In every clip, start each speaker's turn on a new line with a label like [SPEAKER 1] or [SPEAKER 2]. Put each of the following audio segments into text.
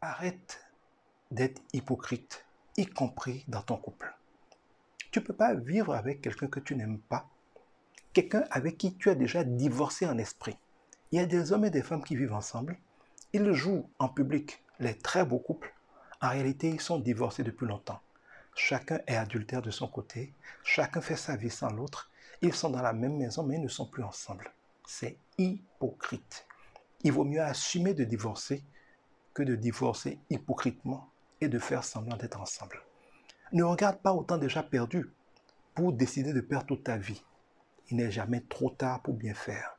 [SPEAKER 1] Arrête d'être hypocrite, y compris dans ton couple. Tu ne peux pas vivre avec quelqu'un que tu n'aimes pas, quelqu'un avec qui tu as déjà divorcé en esprit. Il y a des hommes et des femmes qui vivent ensemble, ils jouent en public les très beaux couples. En réalité, ils sont divorcés depuis longtemps. Chacun est adultère de son côté, chacun fait sa vie sans l'autre. Ils sont dans la même maison, mais ils ne sont plus ensemble. C'est hypocrite. Il vaut mieux assumer de divorcer que de divorcer hypocritement et de faire semblant d'être ensemble. Ne regarde pas autant déjà perdu pour décider de perdre toute ta vie. Il n'est jamais trop tard pour bien faire.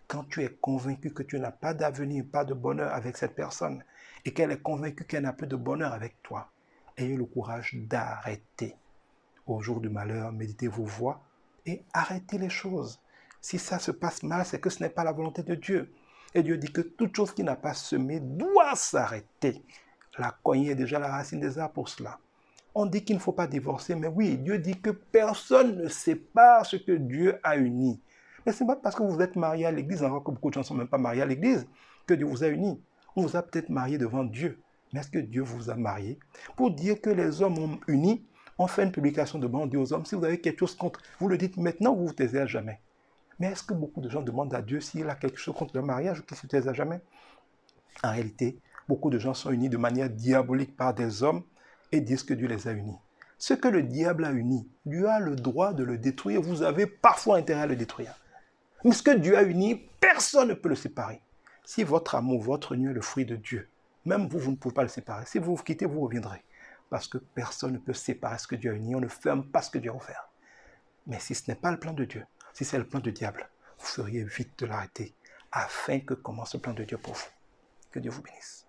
[SPEAKER 1] Quand tu es convaincu que tu n'as pas d'avenir, pas de bonheur avec cette personne, et qu'elle est convaincue qu'elle n'a plus de bonheur avec toi, ayez le courage d'arrêter. Au jour du malheur, méditez vos voies et arrêtez les choses. Si ça se passe mal, c'est que ce n'est pas la volonté de Dieu. Et Dieu dit que toute chose qui n'a pas semé doit s'arrêter. La cognée est déjà la racine des arbres pour cela. On dit qu'il ne faut pas divorcer, mais oui, Dieu dit que personne ne sépare ce que Dieu a uni. Mais ce n'est pas parce que vous êtes marié à l'église, alors que beaucoup de gens ne sont même pas mariés à l'église, que Dieu vous a unis. On vous a peut-être marié devant Dieu. Mais est-ce que Dieu vous a marié? Pour dire que les hommes ont unis, on fait une publication de on dit aux hommes, si vous avez quelque chose contre, vous le dites maintenant ou vous vous taisez à jamais. Mais est-ce que beaucoup de gens demandent à Dieu s'il a quelque chose contre le mariage ou qu'il se taise à jamais? En réalité, beaucoup de gens sont unis de manière diabolique par des hommes et disent que Dieu les a unis. Ce que le diable a uni, Dieu a le droit de le détruire. Vous avez parfois intérêt à le détruire. Mais ce que Dieu a uni, personne ne peut le séparer. Si votre amour, votre union est le fruit de Dieu, même vous, vous ne pouvez pas le séparer. Si vous vous quittez, vous reviendrez. Parce que personne ne peut séparer ce que Dieu a uni. On ne ferme pas ce que Dieu a ouvert. Mais si ce n'est pas le plan de Dieu, si c'est le plan du diable, vous feriez vite de l'arrêter afin que commence le plan de Dieu pour vous. Que Dieu vous bénisse.